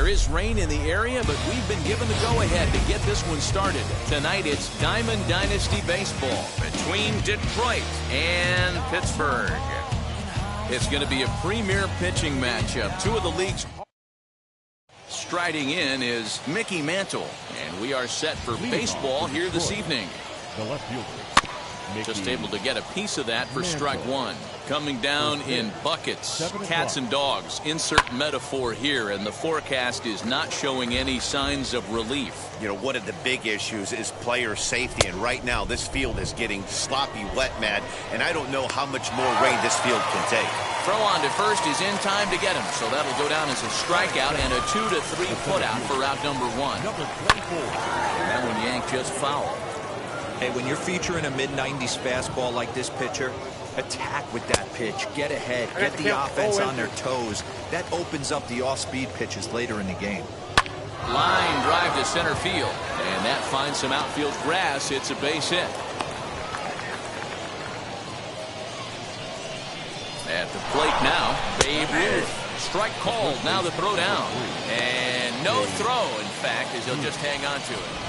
is rain in the area, but we've been given the go-ahead to get this one started. Tonight it's Diamond Dynasty Baseball between Detroit and Pittsburgh. It's going to be a premier pitching matchup. Two of the league's striding in is Mickey Mantle, and we are set for baseball here this evening. The left fielder. Just able to get a piece of that for strike one. Coming down in buckets, cats and dogs. Insert metaphor here, and the forecast is not showing any signs of relief. You know, one of the big issues is player safety, and right now this field is getting sloppy, wet, Matt, and I don't know how much more rain this field can take. Throw on to first is in time to get him, so that'll go down as a strikeout and a 2 to 3 putout for out number one. That one yanked just foul. Hey, when you're featuring a mid-90s fastball like this pitcher, attack with that pitch. Get ahead. Get the offense on their toes. That opens up the off-speed pitches later in the game. Line drive to center field, and that finds some outfield grass. It's a base hit. At the plate now, Babe Ruth. Strike called. Now the throw down. And no throw, in fact, as he'll just hang on to it.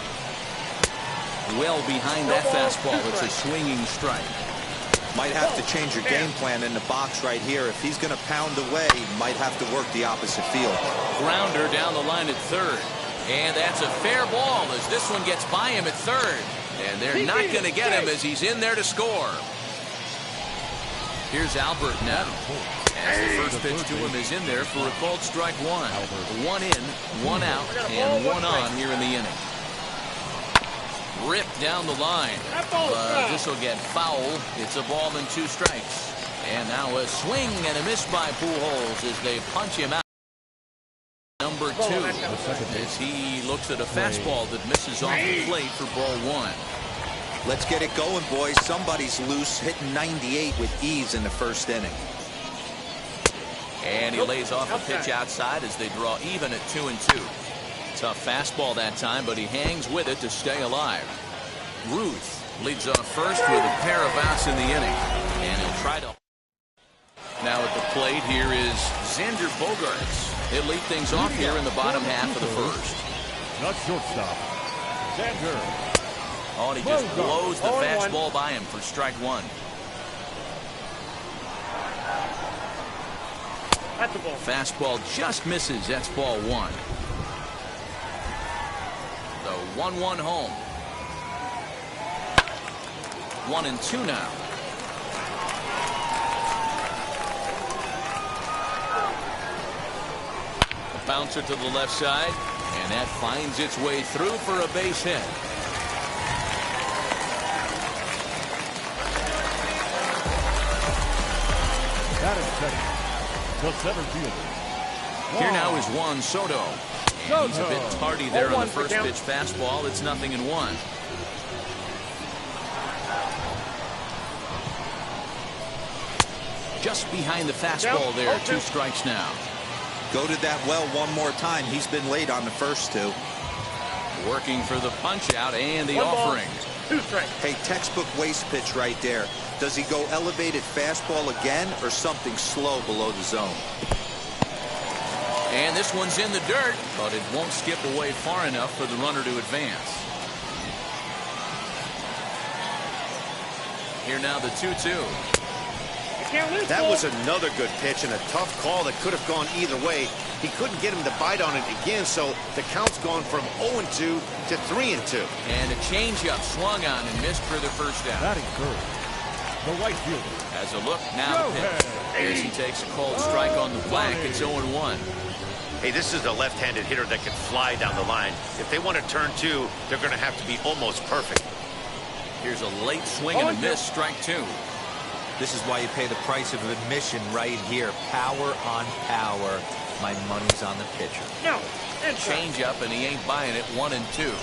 Well behind that fastball. It's a swinging strike. Might have to change your game plan in the box right here. If he's going to pound away, might have to work the opposite field. Grounder down the line at third. And that's a fair ball as this one gets by him at third. And they're not going to get him as he's in there to score. Here's Albert now. As the first pitch to him is in there for a called strike one. One in, one out, and one on here in the inning. Ripped down the line. This will get foul. It's a ball and 2 strikes. And now a swing and a miss by Pujols as they punch him out. Number 2 as he looks at a fastball that misses off the plate for ball 1. Let's get it going, boys. Somebody's loose, hitting 98 with ease in the first inning. And he lays off a pitch outside as they draw even at 2-2. Tough fastball that time, but he hangs with it to stay alive. Ruth leads off first with a pair of outs in the inning. And he'll try to... Now at the plate here is Xander Bogaerts. He'll lead things off here in the bottom half of the first. Not shortstop. Xander. Oh, and he just blows the fastball by him for strike one. Fastball just misses. That's ball 1. The 1-1 home. 1-2 now. A bouncer to the left side, and that finds its way through for a base hit. That is second. The center fielder. Here now is Juan Soto. And he's a bit tardy there on the first pitch fastball. It's 0-1. Just behind the fastball there. 2 strikes now. Go to that well one more time. He's been late on the first 2. Working for the punch out and the offering. 2 strikes. Hey, textbook waste pitch right there. Does he go elevated fastball again or something slow below the zone? And this one's in the dirt, but it won't skip away far enough for the runner to advance. Here now the 2-2. That was another good pitch and a tough call that could have gone either way. He couldn't get him to bite on it again, so the count's gone from 0-2 to 3-2. And a changeup swung on and missed for the first down. Batting third. The right fielder. As a look now the pitch. As he takes a called strike on the black, it's 0-1. Hey, this is a left-handed hitter that can fly down the line. If they want to turn 2, they're going to have to be almost perfect. Here's a late swing and a miss, strike 2. This is why you pay the price of admission right here. Power on power. My money's on the pitcher. Change up, and he ain't buying it. 1-2.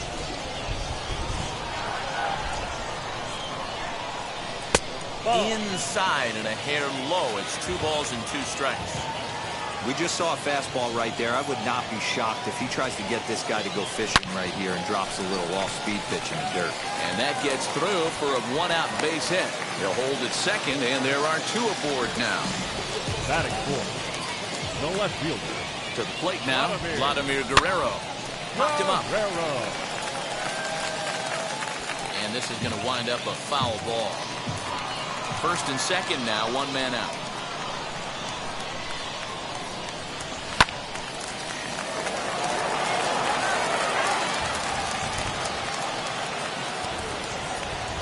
Inside and a hair low. It's 2 balls and 2 strikes. We just saw a fastball right there. I would not be shocked if he tries to get this guy to go fishing right here and drops a little off-speed pitch in the dirt. And that gets through for a 1-out base hit. He'll hold at second, and there are 2 aboard now. Batting fourth. The left fielder. To the plate now, Vladimir Guerrero. Knocked him up. And this is going to wind up a foul ball. First and second now, one man out.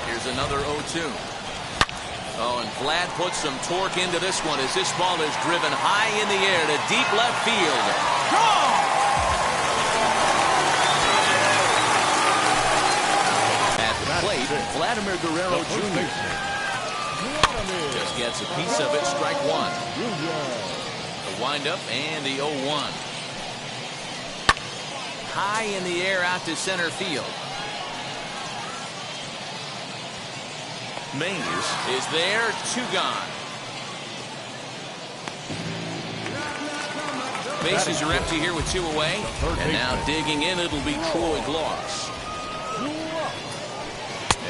Here's another 0-2. Oh, and Vlad puts some torque into this one as this ball is driven high in the air to deep left field. Gone! At the plate, Vladimir Guerrero Jr. just gets a piece of it, strike one. The windup and the 0-1. High in the air out to center field. Mays is there, two gone. Bases are empty here with two away. And now digging in, it'll be Troy Gloss.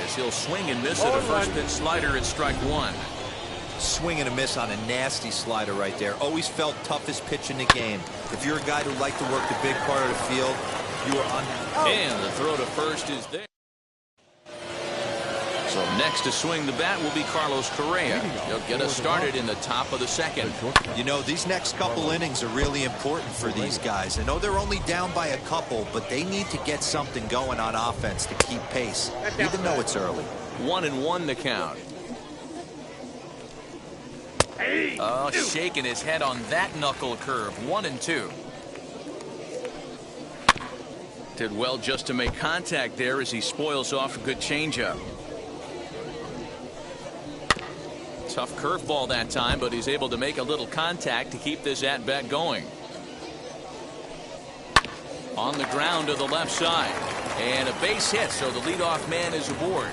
As he'll swing and miss at a first pitch slider at strike one. Swing and a miss on a nasty slider right there. Always felt toughest pitch in the game. If you're a guy who liked to work the big part of the field, you are on that. And the throw to first is there. So next to swing the bat will be Carlos Correa. He'll get us started in the top of the second. You know, these next couple innings are really important for these guys. I know they're only down by a couple, but they need to get something going on offense to keep pace, even though it's early. 1-1 the count. Oh, shaking his head on that knuckle curve. 1-2. Did well just to make contact there as he spoils off a good changeup. Tough curveball that time, but he's able to make a little contact to keep this at-bat going. On the ground to the left side. And a base hit, so the leadoff man is aboard.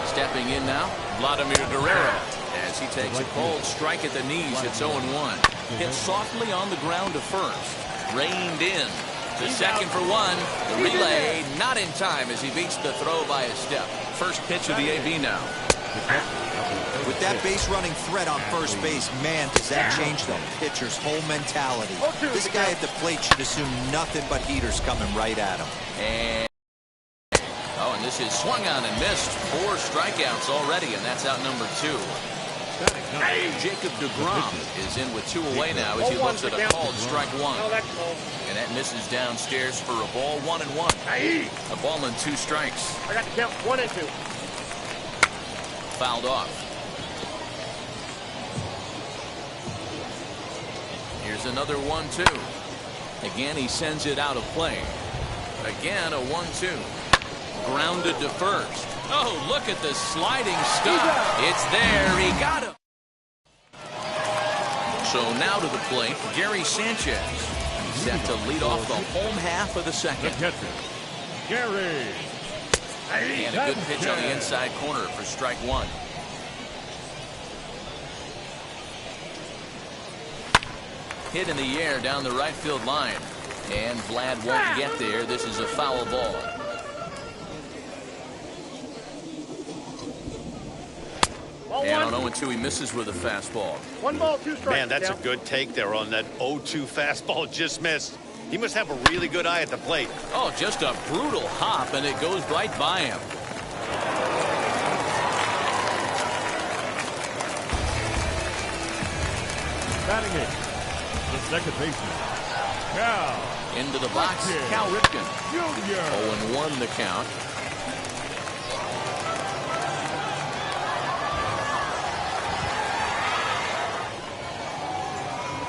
Stepping in now, Vladimir Guerrero. As he takes a cold strike at the knees, it's 0-1. Hit softly on the ground to first. Reined in. To second for one. The relay not in time as he beats the throw by a step. First pitch of the AB now. With that base running threat on first base, man, does that change the pitcher's whole mentality. This guy at the plate should assume nothing but heaters coming right at him. And this is swung on and missed. 4 strikeouts already, and that's out number 2. Jacob deGrom is in with 2 away now as he looks at a called strike one. And that misses downstairs for a ball. 1-1. A ball and 2 strikes. I got to count 1 and 2. Fouled off. Here's another 1-2. Again, he sends it out of play. Again, a 1-2. Grounded to first. Oh, look at the sliding stop. It's there. He got him. So now to the plate, Gary Sanchez. Set to lead off the home half of the second. Gary. And a good pitch on the inside corner for strike one. Hit in the air down the right field line. And Vlad won't get there. This is a foul ball. And on 0-2, he misses with a fastball. 1 ball, 2 strikes. Man, that's a good take there on that 0-2 fastball just missed. He must have a really good eye at the plate. Oh, just a brutal hop, and it goes right by him. Batting it, the second baseman, Cal. Into the box, Cal Ripken. 0-1 the count.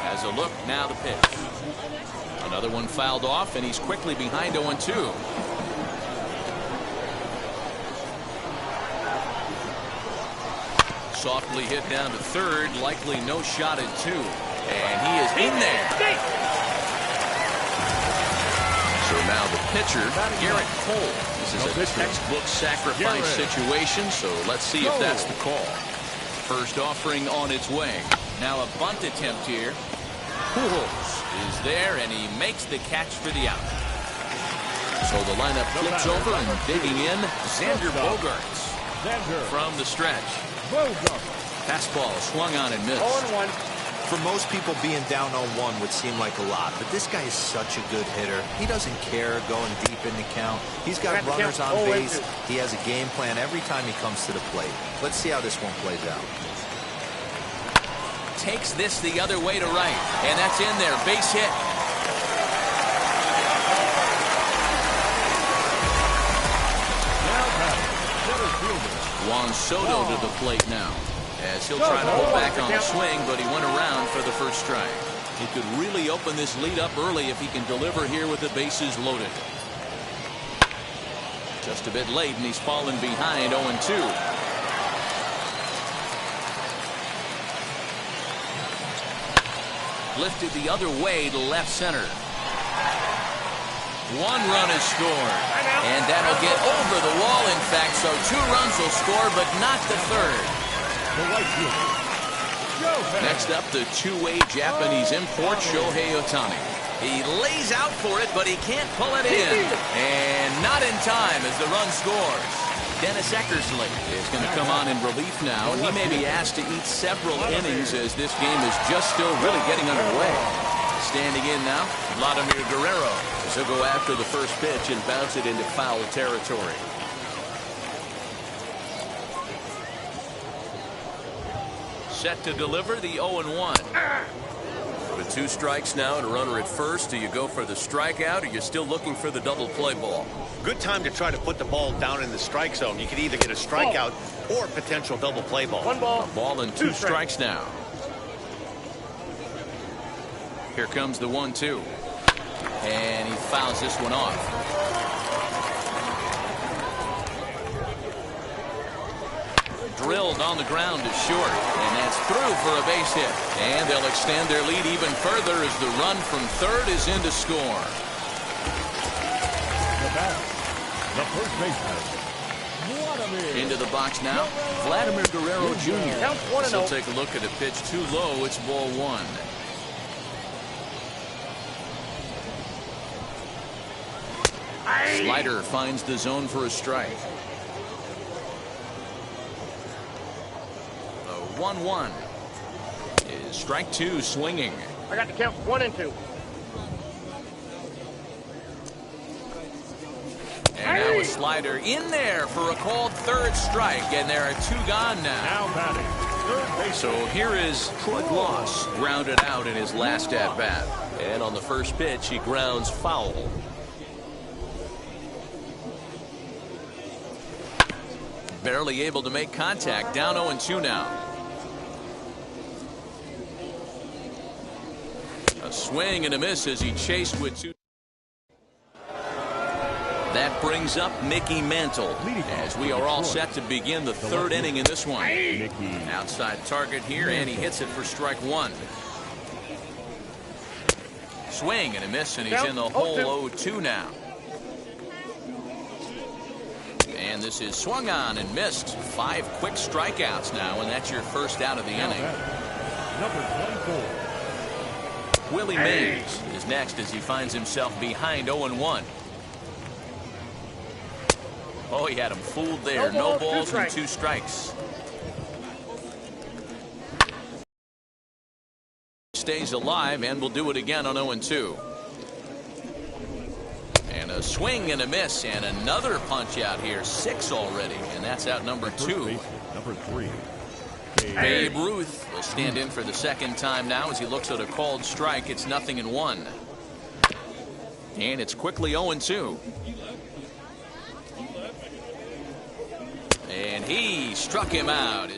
As a look, now the pitch. Another one fouled off, and he's quickly behind 0-2. Softly hit down to third, likely no shot at 2. And he is in there. So now the pitcher, Garrett Cole. This is a textbook sacrifice situation, so let's see if that's the call. First offering on its way. Now a bunt attempt here. Pujols is there, and he makes the catch for the out. So the lineup flips over, and digging in, Xander Bogaerts from the stretch. Fastball swung on and missed. 0-1. For most people, being down 0-1 would seem like a lot, but this guy is such a good hitter. He doesn't care going deep in the count. He's got runners on base. He has a game plan every time he comes to the plate. Let's see how this one plays out. Takes this the other way to right, and that's in there. Base hit. Juan Soto to the plate now, as he'll try to hold back on the swing, but he went around for the first strike. He could really open this lead up early if he can deliver here with the bases loaded. Just a bit late, and he's fallen behind 0-2. Lifted the other way to left center. One run is scored, and that'll get over the wall, in fact, so 2 runs will score, but not the third. Next up, the two-way Japanese import, Shohei Ohtani. He lays out for it, but he can't pull it in, and not in time as the run scores. Dennis Eckersley is going to come on in relief now, and he may be asked to eat several innings as this game is just still really getting underway. Standing in now, Vladimir Guerrero, as he'll go after the first pitch and bounce it into foul territory. Set to deliver the 0-1. With 2 strikes now and a runner at first, do you go for the strikeout, or you're still looking for the double play ball? Good time to try to put the ball down in the strike zone. You could either get a strikeout or potential double play ball. 1 ball. A ball and 2 strikes now. Here comes the 1-2. And he fouls this one off. Drilled on the ground to short, and that's through for a base hit. And they'll extend their lead even further as the run from third is in to score. The first baseman, Vladimir. Into the box now, Vladimir Guerrero Jr. Counts 1-0. So take a look at a pitch too low. It's ball 1. Slider finds the zone for a strike. The 1-1 is strike 2, swinging. I got the count 1-2. And now a slider in there for a called third strike, and there are 2 gone now. Now batting, third base. So here is Troy Gloss, grounded out in his last at bat, and on the first pitch he grounds foul. Barely able to make contact, down 0-2 now. A swing and a miss as he chased with 2. That brings up Mickey Mantle as we are all set to begin the third inning in this one. Outside target here, and he hits it for strike 1. Swing and a miss, and he's in the hole 0-2 now. And this is swung on and missed. 5 quick strikeouts now, and that's your first out of the inning. Number 24. Willie Mays is next as he finds himself behind 0-1. Oh, he had him fooled there. No balls and 2 strikes. Stays alive and will do it again on 0-2. And a swing and a miss, and another punch out here. 6 already, and that's out number 2. Number 3. Babe Ruth will stand in for the second time now as he looks at a called strike. It's 0-1. And it's quickly 0-2. And he struck him out.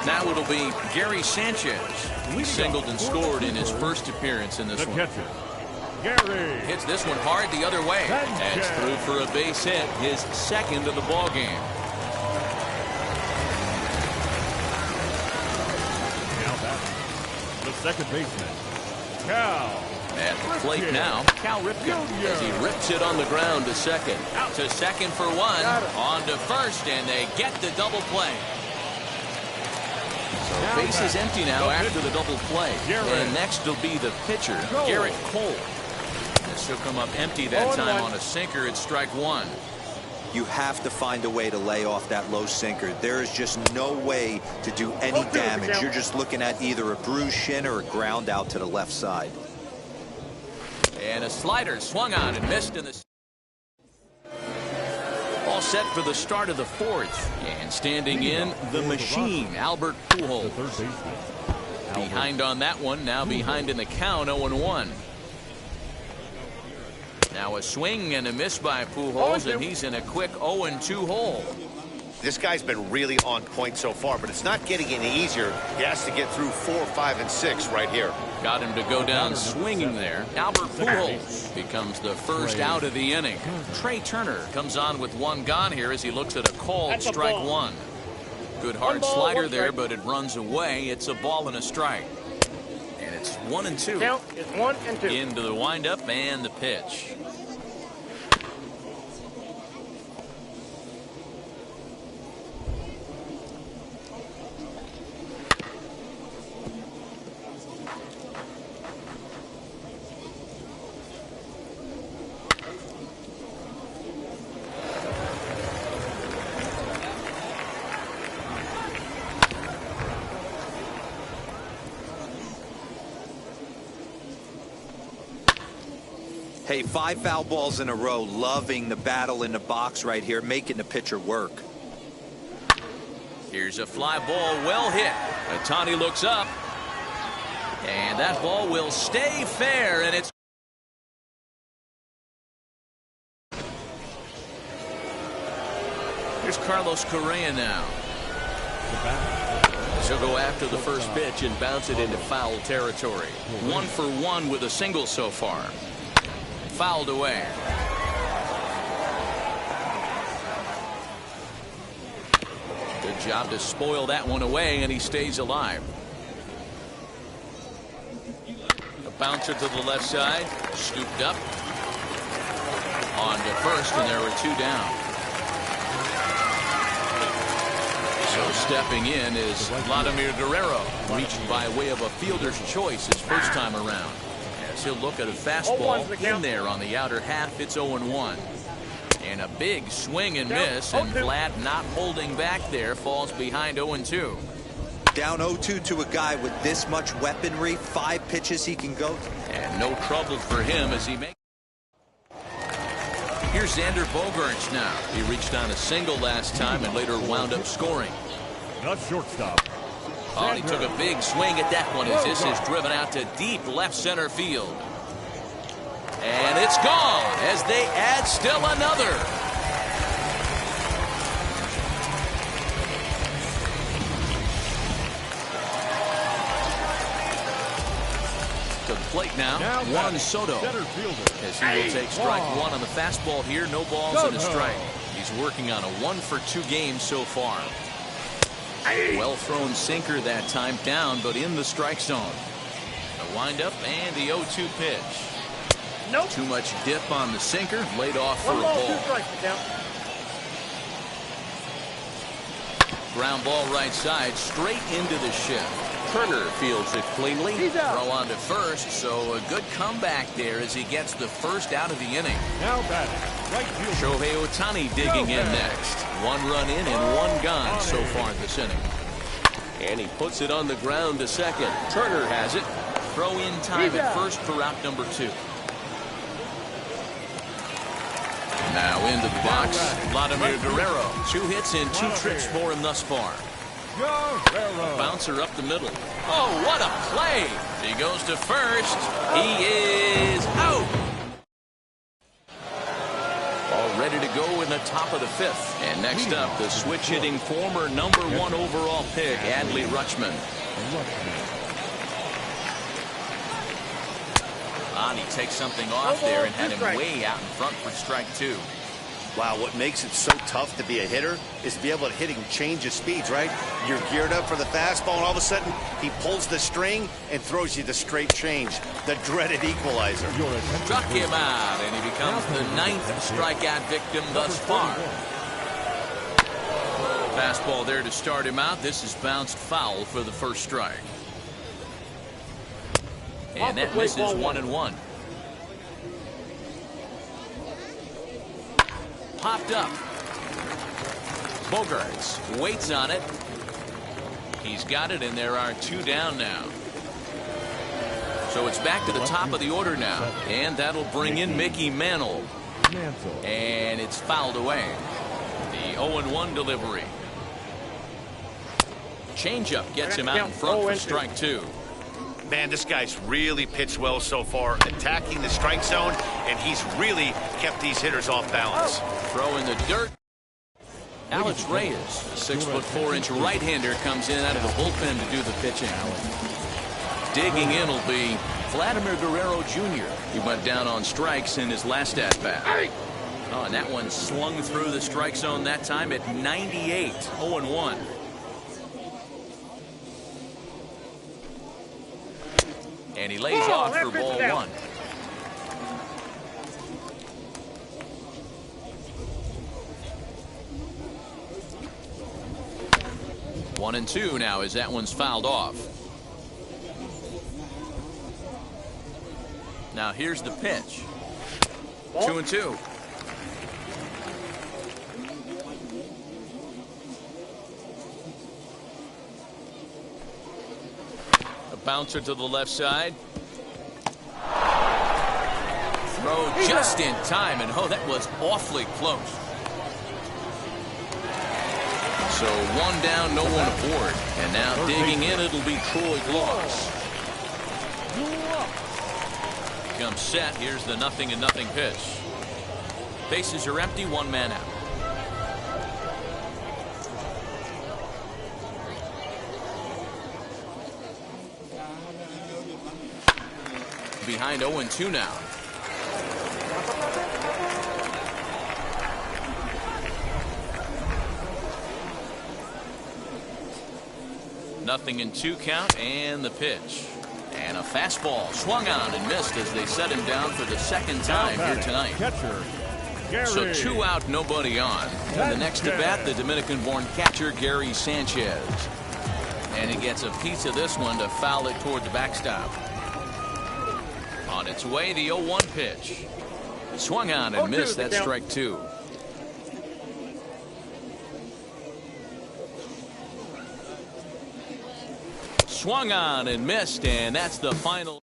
Now it'll be Gary Sanchez. He singled and scored in his first appearance in this one. Catcher, Gary. Hits this one hard the other way. That's through for a base hit, his second of the ball game. Now batting, the second baseman, Cal. At the plate now, Cal Ripken, as he rips it on the ground to second. To second for 1, on to first, and they get the double play. So base is empty now after the double play. And next will be the pitcher, Garrett Cole. This will come up empty that time on a sinker at strike 1. You have to find a way to lay off that low sinker. There is just no way to do any damage. You're just looking at either a bruised shin or a ground out to the left side. And a slider swung on and missed in the... All set for the start of the fourth. And standing in, the machine, Albert Pujols. Third baseman. Behind on that one, now behind in the count, 0-1. Now a swing and a miss by Pujols, and he's in a quick 0-2 hole. This guy's been really on point so far, but it's not getting any easier. He has to get through 4, 5, and 6 right here. Got him to go down swinging there. Albert Pujols becomes the first out of the inning. Trey Turner comes on with one gone here as he looks at a called strike one. Good hard slider there, but it runs away. It's a ball and a strike. And it's 1-2. Count is 1-2. Into the windup and the pitch. Hey, 5 foul balls in a row. Loving the battle in the box right here, making the pitcher work. Here's a fly ball, well hit. Ohtani looks up, and that ball will stay fair, and it's... Here's Carlos Correa now. She'll go after the first pitch and bounce it into foul territory. 1 for 1 with a single so far. Fouled away. Good job to spoil that one away, and he stays alive. A bouncer to the left side, scooped up. On to first, and there were 2 down. So stepping in is Vladimir Guerrero, reached by way of a fielder's choice his first time around. As he'll look at a fastball in there on the outer half, it's 0-1. And a big swing and miss, and Vlad not holding back there, falls behind 0-2. Down 0-2 to a guy with this much weaponry, 5 pitches he can go. And no trouble for him as he makes. Here's Xander Bogaerts now. He reached on a single last time and later wound up scoring. Not shortstop. Oh, he took a big swing at that one as this is driven out to deep left center field. And it's gone as they add still another. To the plate now Juan Soto, as he will take strike one on the fastball here. No balls and a strike. He's working on a 1 for 2 game so far. Well thrown sinker that time, down but in the strike zone. The windup and the 0-2 pitch. Nope. Too much dip on the sinker, laid off for 1 a ball, 2 ball. strikes, count. Ground ball right side, straight into the shift. Turner fields it cleanly. Throw on to first, so a good comeback there as he gets the first out of the inning. Now batting, right field. Shohei Ohtani digging in next. 1 run in and 1 gone so far this inning. And he puts it on the ground to second. Turner has it. Throw in time at first for out number 2. Now into the box, Vladimir Guerrero. 2 hits and 2 trips for him thus far. Guerrero. Bouncer up the middle. Oh, what a play! He goes to first. He is out. All ready to go in the top of the 5th. And next up, the switch-hitting former number 1 overall pick, Adley Rutschman. And he takes something off there and had him way out in front for strike 2. Wow, what makes it so tough to be a hitter is to be able to hit and change his speeds, right? You're geared up for the fastball, and all of a sudden, he pulls the string and throws you the straight change, the dreaded equalizer. Struck him out, and he becomes the 9th strikeout victim thus far. Fastball there to start him out. This is bounced foul for the first strike. And that misses 1-1. Popped up. Bogarts waits on it. He's got it, and there are 2 down now. So it's back to the top of the order now, and that'll bring in Mickey Mantle. And it's fouled away. The 0-1 delivery. Changeup gets him out in front for strike 2. Man, this guy's really pitched well so far, attacking the strike zone, and he's really kept these hitters off balance. Throw in the dirt. Alex Reyes, a 6'4" right-hander, comes in out of the bullpen to do the pitching. Digging in will be Vladimir Guerrero Jr. He went down on strikes in his last at-bat. Oh, and that one slung through the strike zone that time at 98. 0-1. And he lays off for ball 1. One and 2 now as that one's fouled off. Now here's the pitch. 2-2. A bouncer to the left side. Throw just in time, and oh, that was awfully close. So 1 down, no one aboard. And now digging in, it'll be Troy Gloss. Comes set. Here's the 0-0 pitch. Bases are empty, 1 man out. Behind 0-2 now. Nothing in 2 count, and the pitch. And a fastball swung on and missed as they set him down for the 2nd time here tonight. So 2 out, nobody on. And the next to bat, the Dominican-born catcher Gary Sanchez. And he gets a piece of this one to foul it toward the backstop. On its way, the 0-1 pitch. Swung on and missed. That's strike 2. Swung on and missed, and that's the final.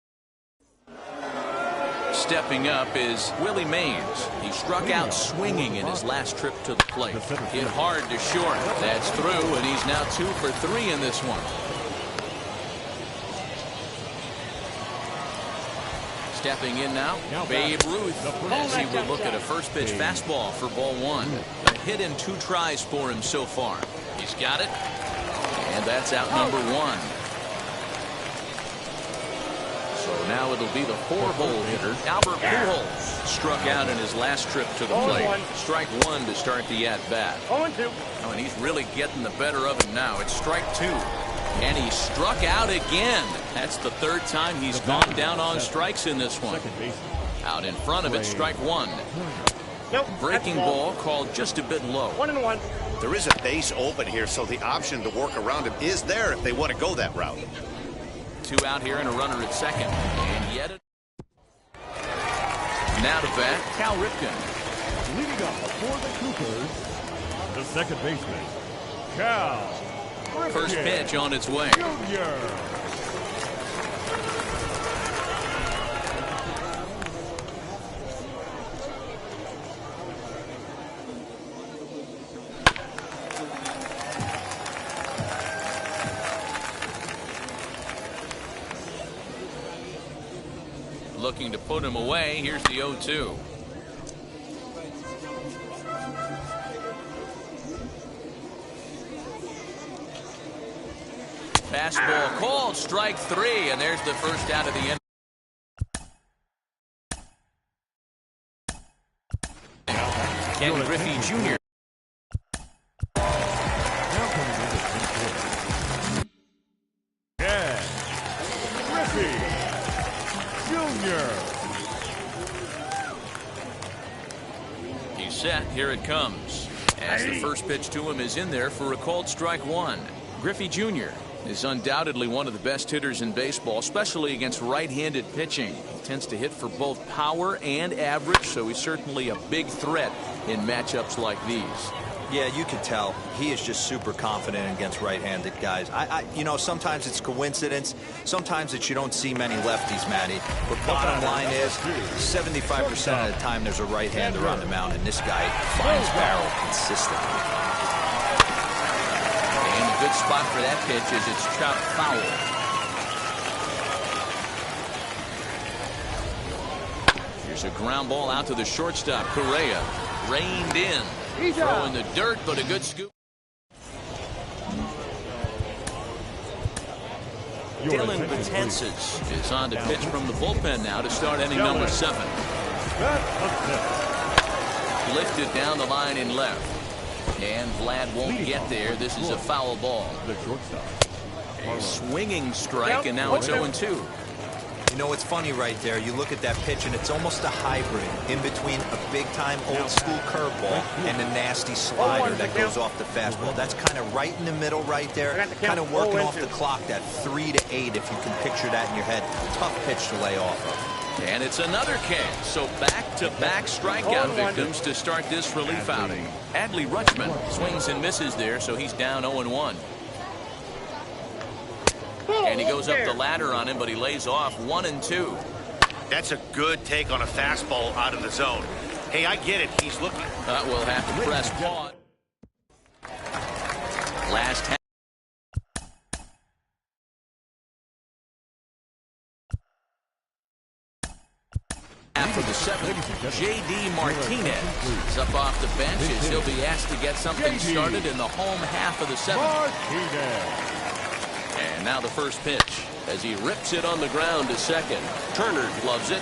Stepping up is Willie Mays. He struck out swinging in his last trip to the plate. Hit hard to short. That's through, and he's now 2 for 3 in this one. Stepping in now, Babe Ruth, as he will look at a first pitch fastball for ball 1. A hit in 2 tries for him so far. He's got it, and that's out number 1. So now it'll be the 4-hole hitter, Albert Pujols, struck out in his last trip to the plate. Strike 1 to start the at-bat. 0-2. Oh, and he's really getting the better of him now. It's strike 2. And he struck out again. That's the 3rd time he's gone down on strikes in this one. Out in front of it, strike 1. Nope, breaking ball called just a bit low. 1-1. There is a base open here, so the option to work around him is there if they want to go that route. 2 out here and a runner at second. And yet now to bat, Cal Ripken. Leading up for the Cougars, the second baseman, Cal Ripken. First pitch on its way. Junior. Looking to put him away. Here's the 0-2. Fastball called, strike 3, and there's the first out of the inning. Ken Griffey Jr. Yeah. Griffey Jr. He's set. Here it comes. As the first pitch to him is in there for a called strike 1. Griffey Jr. is undoubtedly one of the best hitters in baseball, especially against right-handed pitching. He tends to hit for both power and average, so he's certainly a big threat in matchups like these. Yeah, you can tell. He is just super confident against right-handed guys. You know, sometimes it's coincidence. Sometimes it's you don't see many lefties, Matty. But bottom line is, 75% of the time there's a right-hander on the mound, and this guy finds barrel consistently. And a good spot for that pitch is it's chopped foul. Here's a ground ball out to the shortstop. Correa reined in. Throw in the dirt, but a good scoop. Dylan Betances is on to pitch from the bullpen now to start inning number 7. Lifted down the line in left. And Vlad won't get there. This is a foul ball. A swinging strike, and now it's 0-2. You know, it's funny right there. You look at that pitch, and it's almost a hybrid in between a big-time old-school curveball and a nasty slider that goes off the fastball. That's kind of right in the middle right there, kind of working off the clock, that 3 to 8, if you can picture that in your head. Tough pitch to lay off of. And it's another K. So back-to-back strikeout victims to start this relief outing. Adley Rutschman swings and misses there, so he's down 0-1. And he goes up the ladder on him, but he lays off 1-2. That's a good take on a fastball out of the zone. Hey, I get it. He's looking. We'll have to press pause. Last half. After the 7th, J.D. Martinez is up off the bench as he'll be asked to get something started in the home half of the 7th. And now the first pitch as he rips it on the ground to second. Turner gloves it.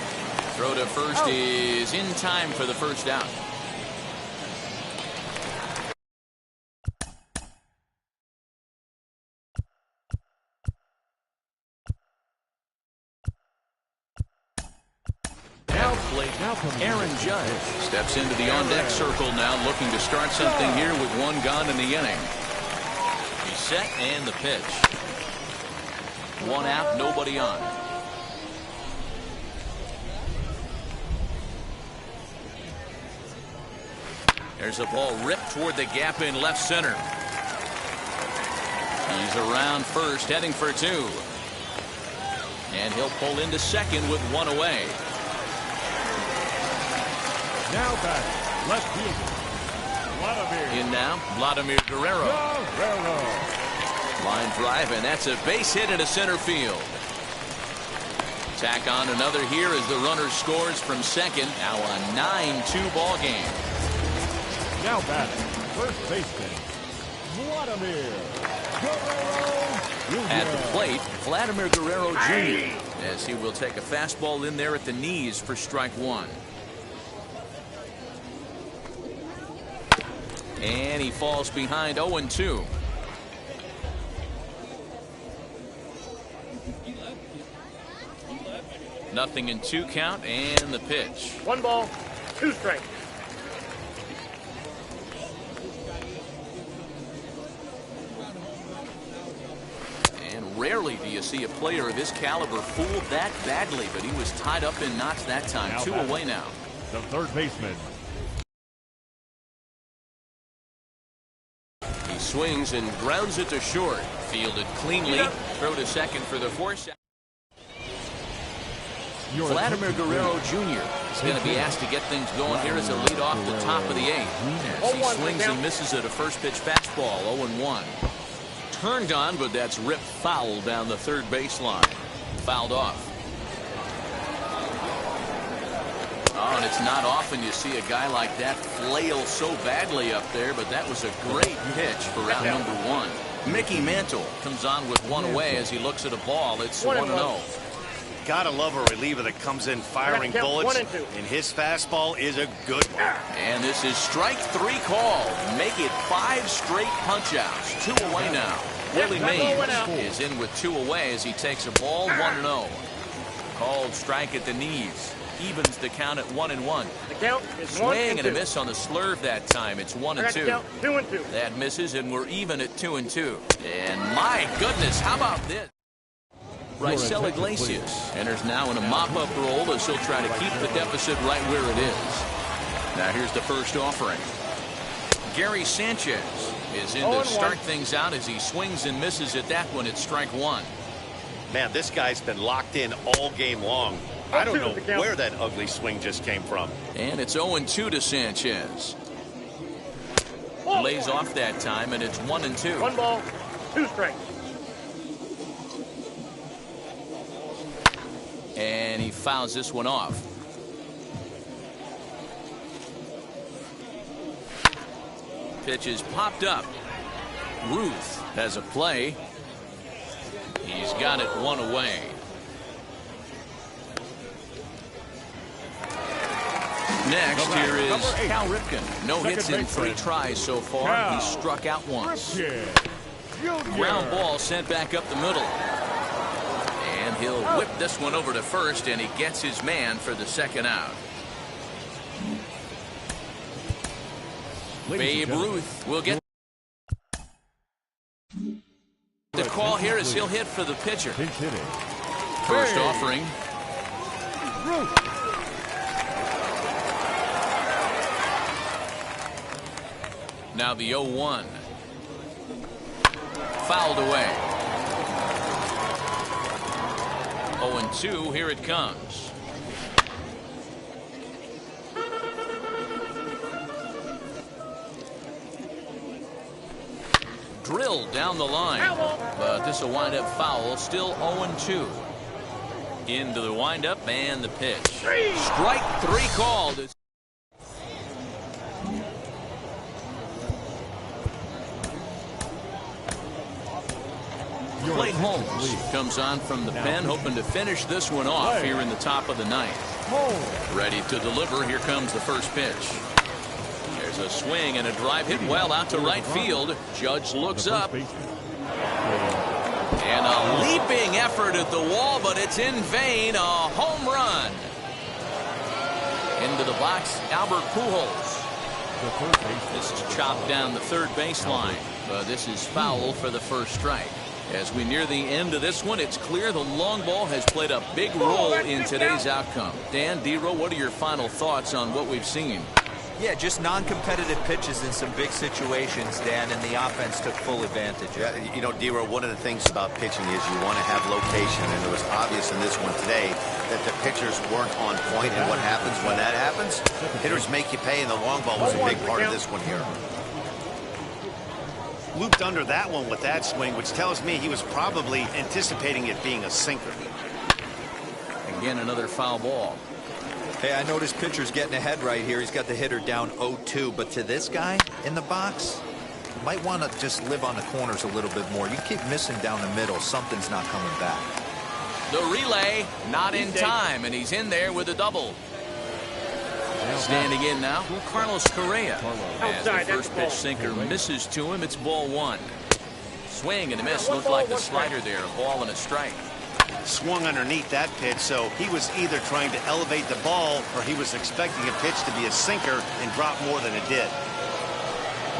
Throw to first is in time for the first out. Now plate. Aaron Judge steps into the on-deck circle now, looking to start something here with one gone in the inning. He's set and the pitch. One out, nobody on. There's a ball ripped toward the gap in left center. He's around first, heading for 2. And he'll pull into second with 1 away. Now back, left fielder, Vladimir. In now, Vladimir Guerrero. Line drive, and that's a base hit into center field. Tack on another here as the runner scores from second. Now a 9-2 ball game. Now back, first baseman, Vladimir Guerrero. At the plate, Vladimir Guerrero Jr. as he will take a fastball in there at the knees for strike 1. And he falls behind 0-2. Nothing in 2 count, and the pitch. 1 ball, 2 strikes. And rarely do you see a player of his caliber fooled that badly, but he was tied up in knots that time. 2 away now. The third baseman. He swings and grounds it to short. Fielded cleanly. Throw to second for the force. Vladimir Guerrero Jr. is going to be asked to get things going here as a lead off the top of the 8th. As he swings and misses at a first pitch fastball, 0-1. Turned on, but that's ripped foul down the third baseline. Fouled off. Oh, and it's not often you see a guy like that flail so badly up there, but that was a great pitch for round number 1. Mickey Mantle comes on with 1 away as he looks at a ball. It's 1-0. Gotta love a reliever that comes in firing bullets, and his fastball is a good one. And this is strike 3 called. Make it 5 straight punch-outs. 2 away now. Willie Mays is in with 2 away as he takes a ball 1-0. Called strike at the knees. Evens the count at 1-1. The count is Swing and a miss on the slurve that time. It's 1-2. 2-2. That misses, and we're even at 2-2. And my goodness, how about this? Raisel Iglesias enters now in a mop-up role as he'll try to keep the deficit right where it is. Now here's the first offering. Gary Sanchez is in to start things out as he swings and misses at that one at strike one. Man, this guy's been locked in all game long. I don't know where that ugly swing just came from. And it's 0-2 to Sanchez. Lays off that time, and it's 1-2. 1 ball, 2 strikes. And he fouls this one off. Pitch is popped up. Ruth has a play. He's got it one away. Next, here is Cal Ripken. No hits in 3 tries so far. He struck out once. Ground ball sent back up the middle. And he'll whip this one over to first, and he gets his man for the second out. Babe Ruth will get the call here as he'll hit for the pitcher. First offering. Now the 0-1. Fouled away. 0-2, here it comes. Drilled down the line, but this will wind up foul. Still 0-2. Into the windup and the pitch. Strike 3 called. Clay Holmes comes on from the pen, hoping to finish this one off here in the top of the 9th. Ready to deliver. Here comes the first pitch. There's a swing and a drive hit well out to right field. Judge looks up. And a leaping effort at the wall, but it's in vain. A home run. Into the box, Albert Pujols. This is chopped down the third baseline, but this is foul for the first strike. As we near the end of this one, it's clear the long ball has played a big role in today's outcome. Dan, D-Row, what are your final thoughts on what we've seen? Yeah, just non-competitive pitches in some big situations, Dan, and the offense took full advantage. Yeah, you know, D-Row, one of the things about pitching is you want to have location, and it was obvious in this one today that the pitchers weren't on point, and what happens when that happens? Hitters make you pay, and the long ball was a big part of this one here. Looped under that one with that swing, which tells me he was probably anticipating it being a sinker. Again, another foul ball. Hey, I noticed pitcher's getting ahead right here. He's got the hitter down 0-2, but to this guy in the box, you might want to just live on the corners a little bit more. You keep missing down the middle, something's not coming back. The relay, not in time, and he's in there with a double. Standing in now, Carlos Correa. As the first pitch sinker misses to him, it's ball 1. Swing and a miss. Looked like the slider there. A ball and a strike. Swung underneath that pitch, so he was either trying to elevate the ball or he was expecting a pitch to be a sinker and drop more than it did.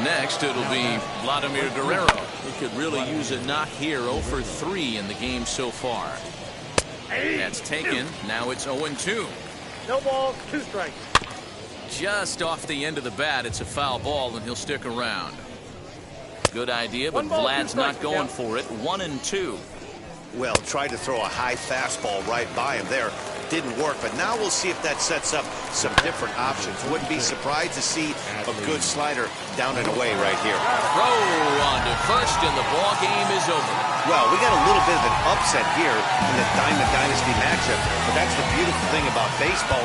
Next, it'll be Vladimir Guerrero. He could really use a knock here. 0 for 3 in the game so far. That's taken. Now it's 0-2. No balls, 2 strikes. Just off the end of the bat, it's a foul ball, and he'll stick around. Good idea, but Vlad's not going for it. 1-2. Well, tried to throw a high fastball right by him there. Didn't work, but now we'll see if that sets up some different options. Wouldn't be surprised to see a good slider down and away right here. Throw on to first, and the ball game is over. Well, we got a little bit of an upset here in the Diamond Dynasty matchup, but that's the beautiful thing about baseball.